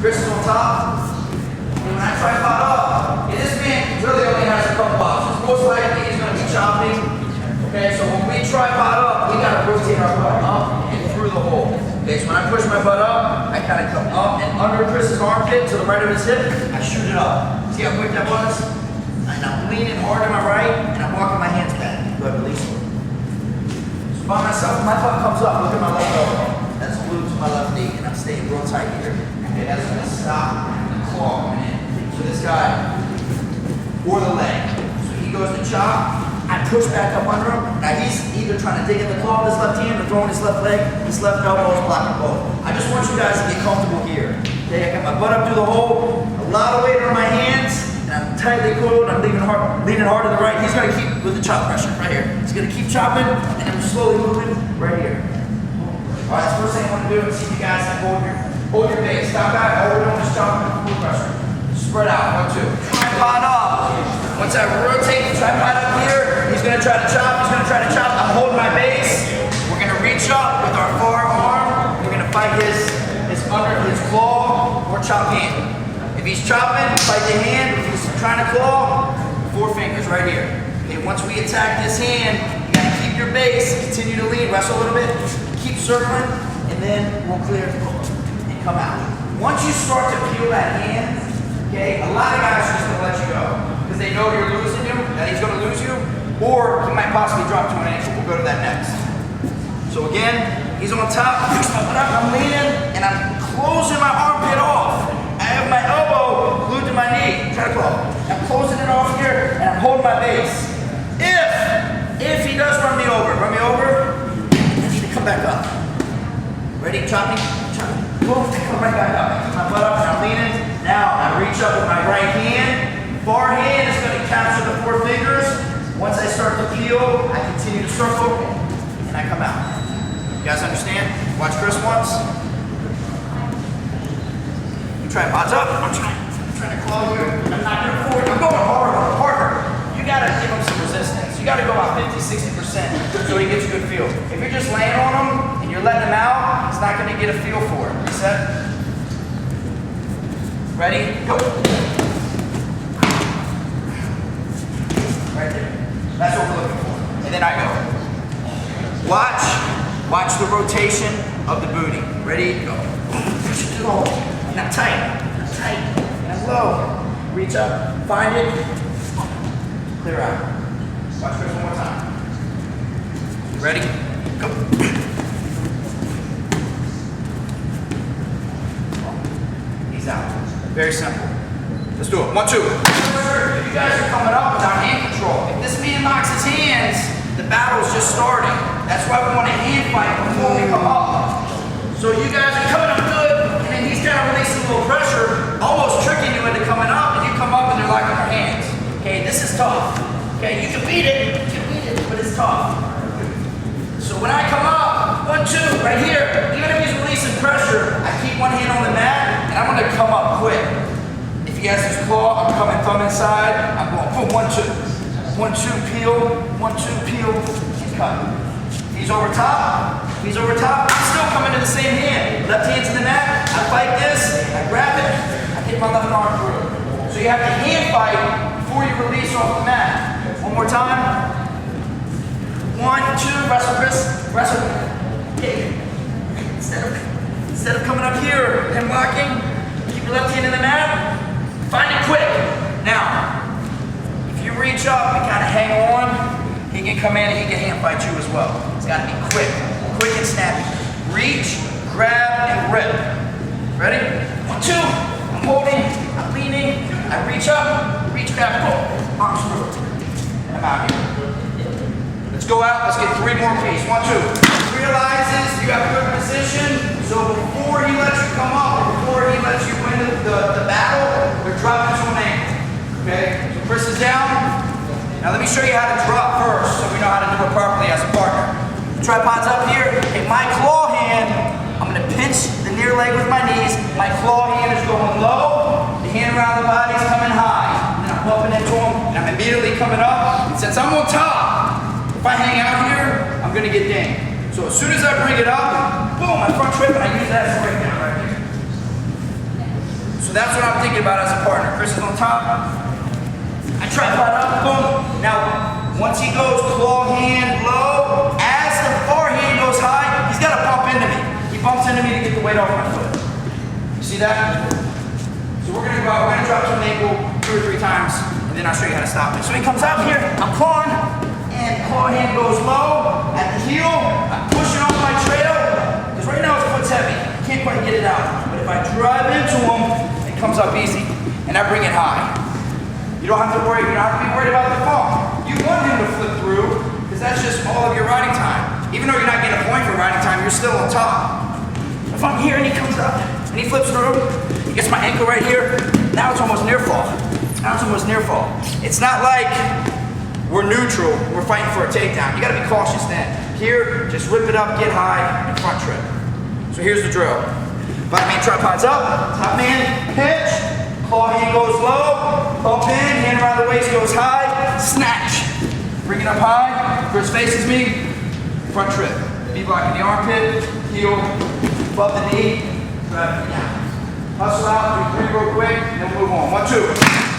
Chris is on top. And when I tripod up, and this man really only has a couple options. Most likely he's going to be chopping. Okay, so when we tripod up, we got to rotate our butt up and through the hole. Okay, so when I push my butt up, I kind of come up and under Chris's armpit to the right of his hip, I shoot it up. See how quick that was? And I'm leaning hard to my right, and I'm walking my hands back. Go ahead, release it. So by myself, my butt comes up. Look at my left elbow. That's glued to my left knee, and I'm staying real tight here. Okay, that's going to stop the claw coming in. So this guy, or the leg. So he goes to chop. I push back up under him. Now he's either trying to dig in the claw with his left hand or throwing his left leg. His left elbow is blocking both. I just want you guys to get comfortable here. Okay, I got my butt up through the hole, a lot of weight on my hands, and I'm tightly coiled. I'm leaning hard to the right. He's going to keep with the chop pressure right here. He's going to keep chopping, and I'm slowly moving right here. All right, so first thing I want to do is see if you guys can hold your base. Stop back. All we're doing is chopping full pressure. Spread out. 1, 2. Tripod up. Once I rotate the tripod up here, he's going to try to chop. He's going to try to chop. I'm holding my base. We're going to reach up with our far arm. We're going to fight his claw or chop hand. If he's chopping, fight the hand. If he's trying to claw, 4 fingers right here. Okay, once we attack this hand, you got to keep your base. Continue to lean. Wrestle a little bit. Keep circling, and then we'll clear and come out. Once you start to peel that hand, okay, a lot of guys are just going to let you go because they know you're losing him, that he's going to lose you, or he might possibly drop to an ankle. We'll go to that next. So again, he's on top, I'm leaning, and I'm closing my armpit off. I have my elbow glued to my knee. Try to claw. I'm closing it off here, and I'm holding my base. If he does run me over, I need to come back up. Ready? Chopping? Boom, come right back up. My butt up, and I'm leaning. Now I reach up with my right hand. Far hand is going to capture the 4 fingers. Once I start to peel, I continue to circle, and I come out. You guys understand? Watch Chris once. Tripod's up. I'm trying to claw here. I'm not going forward. I'm going harder. You got to give him some resistance. You got to go out 50-60% so he gets a good feel. If you're just laying on him and you're letting him out, he's not going to get a feel for it. Reset. Ready? Go. Right there. That's what we're looking for. And then I go. Watch the rotation of the booty. Ready? Go. Push it to the hole. Now tight. Now low. Reach up. Find it. Clear out. Watch Chris one more time. Ready? Go. He's out. Very simple. Let's do it. 1, 2. If you guys are coming up without hand control, if this man locks his hands, the battle's just starting. That's why we want to hand fight before we come up. So you guys are coming up good, and then he's kind of releasing a little pressure, almost tricking you into coming up, and you come up and they're locking their hands. Okay, this is tough. Okay, you can beat it, but it's tough. So when I come up, 1, 2, right here, even if he's releasing pressure, I keep one hand on the mat, and I'm going to come up quick. If he has his claw, I'm coming thumb inside, I'm going boom, 1, 2. 1, 2, peel, 1, 2, peel, he's cutting. He's over top, I'm still coming to the same hand. Left hand's in the mat, I fight this, I grab it, I hit my left arm through. So you have to hand fight before you release off the mat. One more time. 1, 2, wrestle, Chris, wrestle. Okay. Instead of coming up here and blocking, keep your left hand in the mat, find it quick. Now, if you reach up and kind of hang on, he can come in and he can hand fight you as well. It's got to be quick and snappy. Reach, grab, and rip. Ready? 1, 2. I'm holding, I'm leaning, I reach up, reach, grab, pull. Arms through. And I'm out here. Let's go out, let's get 3 more piece. 1, 2. Realizes you have good position, so before he lets you come up, or before he lets you win the battle, we're dropping to an ankle. Okay? So Chris is down. Now let me show you how to drop first, so we know how to do it properly as a partner. The tripod's up here. Take my claw hand, I'm going to pinch the near leg with my knees. My claw hand is going low. The hand around the body is coming high. And I'm bumping into him, and I'm immediately coming up. And since I'm on top, if I hang out here, I'm going to get dinged. So as soon as I bring it up, boom, my front trip, and I use that as a breakdown right here. So that's what I'm thinking about as a partner. Chris is on top. I tripod up, boom. Now, once he goes claw hand low, as the far hand goes high, he's got to bump into me. He bumps into me to get the weight off my foot. You see that? So we're gonna drop to an ankle 2 or 3 times, and then I'll show you how to stop it. So he comes up here, I'm clawing, and claw hand goes low at the heel. I'm pushing off my trail, because right now his foot's heavy. I can't quite get it out. But if I drive into him, it comes up easy, and I bring it high. You don't have to worry, you don't have to be worried about the fall. You want him to flip through, because that's just all of your riding time. Even though you're not getting a point for riding time, you're still on top. If I'm here and he comes up, and he flips through, he gets my ankle right here, now it's almost near fall. Now it's almost near fall. It's not like we're neutral, we're fighting for a takedown. You gotta be cautious then. Here, just rip it up, get high, and front trip. So here's the drill. Bottom man tripod's up, top man, pitch, claw hand goes low, bump in, hand around the waist goes high, snatch. Bring it up high, Chris faces me, front trip. Knee blocking the armpit, heel, above the knee, driving it down. Hustle out, do 3 real quick, and then we'll move on. 1, 2.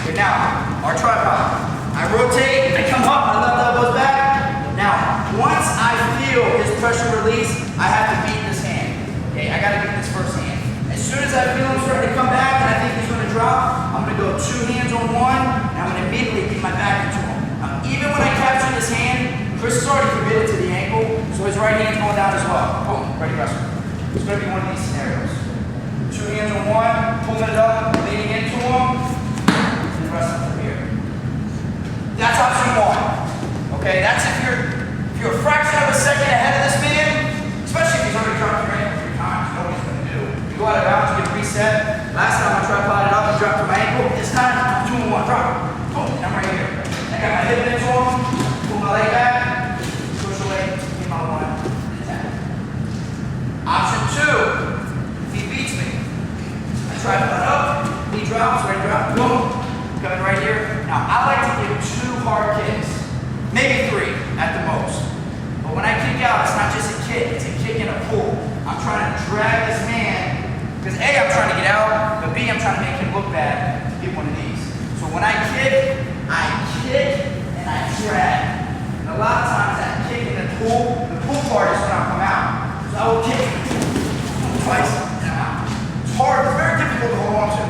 Okay, now, our tripod. I rotate, I come up, my left elbow's back. Now, once I feel his pressure release, I have to beat this hand. Okay, I gotta beat this first hand. As soon as I feel him starting to come back and I think he's gonna drop, I'm gonna go 2 hands on 1, and I'm gonna immediately get my back into him. Even when I capture this hand, Chris is already committed to the ankle, so his right hand's going down as well. Boom, ready wrestle. It's gonna be one of these scenarios. 2 hands on 1, pulling it up, leaning into him, and wrestling from here. That's option 1. Okay, that's if you're a fraction of a second ahead of this man, especially if he's already dropped your ankle 3 times, you know what he's gonna do. You go out of bounds, you get reset. Last time I tripoded up and dropped to my ankle, this time, 2 and 1, drop. Boom, and I'm right here. I got my hip into him, pull my leg back, push away, get my 1, and attack. Option 2, if he beats me, I tripod up, he drops, right drop, boom, coming right here. Now, I like to give 2 hard kicks, maybe 3 at the most. But when I kick out, it's not just a kick, it's a kick and a pull. I'm trying to drag this man, because A, I'm trying to get out, but B, I'm trying to make him look bad to get one of these. So when I kick and I drag. And a lot of times that kick and the pull part is when I come out. So I will kick twice and I'm out. It's hard, it's very difficult to hold on to.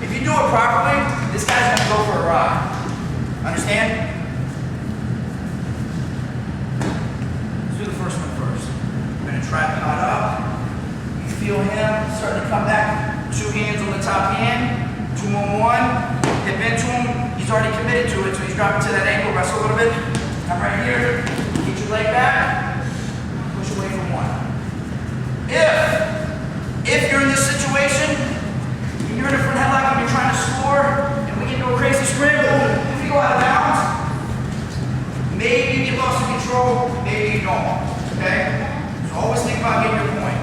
If you do it properly, this guy's gonna go for a ride. Understand? Let's do the first one first. We're gonna tripod up. You feel him starting to come back. 2 hands on the top hand, 2 on 1. Hip into him, he's already committed to it, so he's dropping to that ankle, wrestle a little bit. I'm right here, get your leg back, push away from 1. If you're in this situation, and you're in a front headlock and you're trying to score, and we get into a crazy scramble, if you go out of bounds, maybe you get lost in control, maybe you don't, okay? So always think about getting your point.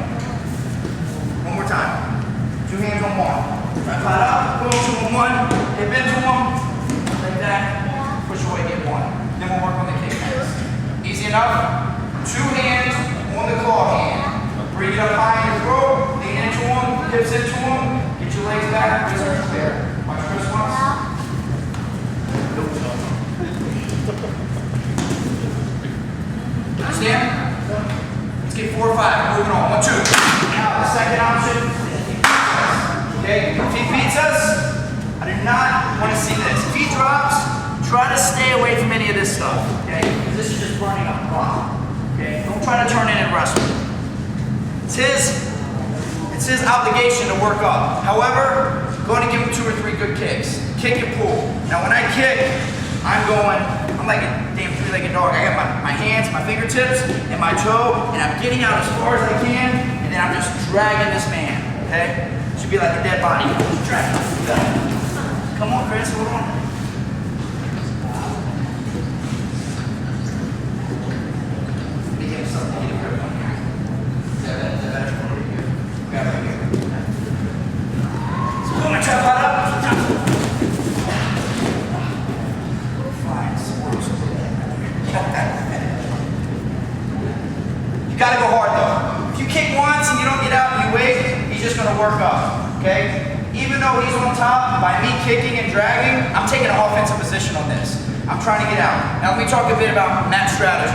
One more time, 2 hands on 1. Tripod up, boom, 2 on 1, hip into him, like that, push away, get 1. Then we'll work on the kick next. Easy enough? 2 hands on the claw hand. Bring it up high in your throat, lean into him, hips into him, get your legs back, wrists are clear. Watch Chris once. Understand? Let's get 4 or 5, moving on, 1, 2. Now the second option. Okay, if he beats us, I do not want to see this. If he drops, try to stay away from any of this stuff, okay? Because this is just burning up block, okay? Don't try to turn in and wrestle. It's his obligation to work up. However, go and give him 2 or 3 good kicks. Kick and pull. Now when I kick, I'm like a damn 3-legged dog. I got my hands, my fingertips, and my toe, and I'm getting out as far as I can, and then I'm just dragging this man, okay? Should be like a dead body. Drag. Come on, Chris, hold on. Let me give something to get a grip on here. Is that better? Over here. Grab right here. So pull my tripod up. Fine. You gotta go hard though. If you kick once and you don't get out and you wait, he's just gonna work up, okay? Even though though he's on top, by me kicking and dragging, I'm taking an offensive position on this. I'm trying to get out. Now let me talk a bit about mat strategy.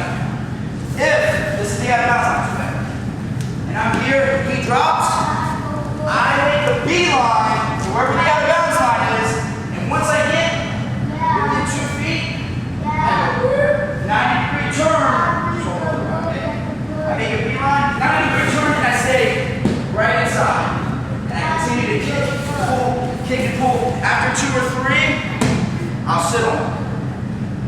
If this is the out of bounds line, and I'm here, he drops, I make a beeline to wherever the out of bounds line is, and once I get within 2 feet, I go 90-degree turn. I make a beeline, 90-degree turn, and I stay right inside. And I continue to kick and pull. After 2 or 3, I'll sit on it.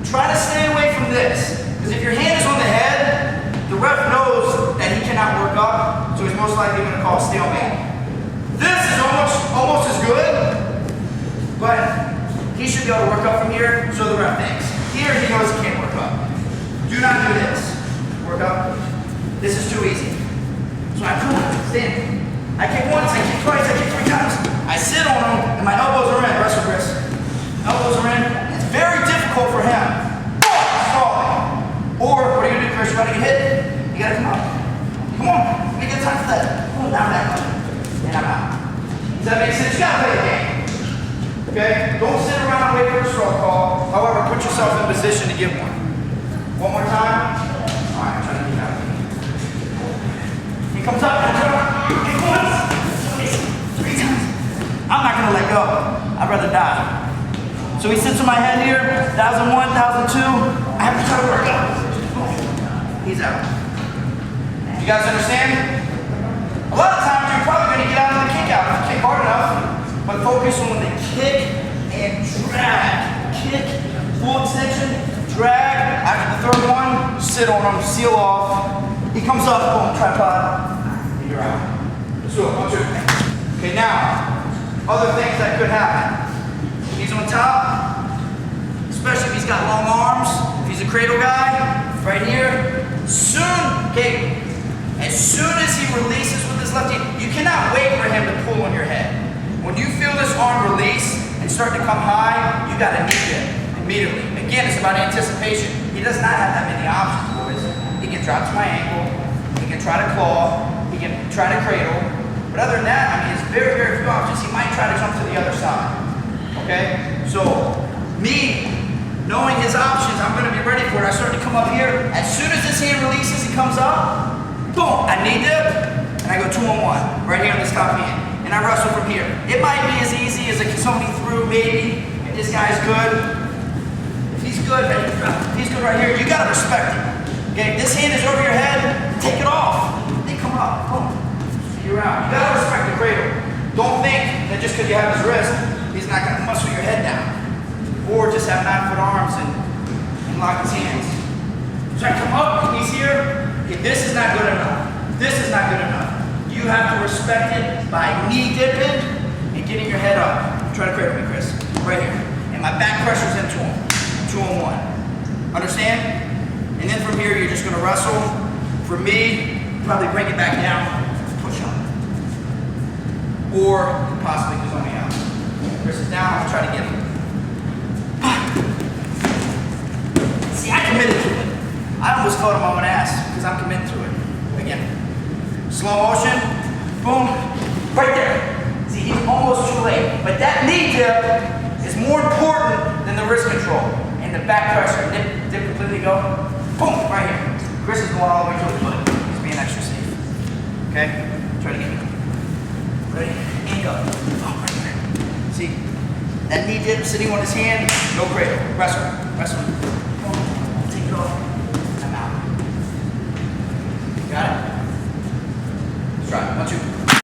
Try to stay away from this, because if your hand is on the head, the ref knows that he cannot work up, so he's most likely going to call a stalemate. This is almost as good, but he should be able to work up from here, so the ref thinks. Here he knows he can't work up. Do not do this. Work up. This is too easy. So I come on, stand. I kick once, I kick twice, I kick 3 times. I sit on him, and my elbows are in. Wrestle, Chris. Elbows are in. It's very difficult for him. Stalling. Or, what are you going to do, Chris? You're about to get hit. You got to come up. Come on. Let me get time for that. Come on, down that way. And I'm out. Does that make sense? You got to play the game. Okay? Don't sit around and wait for a straw call. However, put yourself in position to get one. One more time. All right, try to get out. He comes up. Kick once. 3 times. I'm not going to let go. I'd rather die. So he sits on my head here, 1001, 1002. I have to try to work out. He's out. You guys understand? A lot of times you're probably going to get out of the kick out if you kick hard enough, but focus on the kick and drag. Kick, full extension, drag. After the 3rd one, sit on him, seal off. He comes up, boom, tripod, and you're out. Let's do it, 1, 2. Okay, now, other things that could happen. He's on top, especially if he's got long arms, if he's a cradle guy, right here. As soon as he releases with his left hand, you cannot wait for him to pull on your head. When you feel this arm release and start to come high, you got to meet it immediately. Again, it's about anticipation. He does not have that many options, boys. He can drop to my ankle, he can try to claw, he can try to cradle, but other than that, I mean, it's very, very few options. He might try to jump to the other side. Okay, so me knowing his options, I'm going to be ready for it. I start to come up here. As soon as this hand releases, he comes up. Boom! I knee dip, and I go 2-on-1 right here on this top hand, and I wrestle from here. It might be as easy as a somebody through, maybe. If this guy's good, if he's good, he's good right here. You got to respect him. Okay, this hand is over your head. Take it off. They come up. Boom. You're out. You got to respect the cradle. Don't think that just because you have his wrist, he's not going to muscle your head down. Or just have 9-foot arms and lock his hands. So I come up, he's here. Okay, this is not good enough. This is not good enough. You have to respect it by knee dipping and getting your head up. Try to cradle me, Chris. Right here. And my back pressure's into him. 2-on-1. Understand? And then from here, you're just going to wrestle. For me, probably bring it back down. Push up. Or possibly go me out. Chris is down, I'm going to try to get him. See, I committed to it. I almost fell on my own ass because I'm committed to it. Again, slow motion, boom, right there. See, he's almost too late. But that knee dip is more important than the wrist control. And the back pressure, dip completely go, boom, right here. Chris is going all the way to the foot. He's being extra safe. Okay? Try to get him. Ready? And go. Boom, right there. See, that knee dip sitting on his hand, no cradle. Wrestle, wrestle. Boom.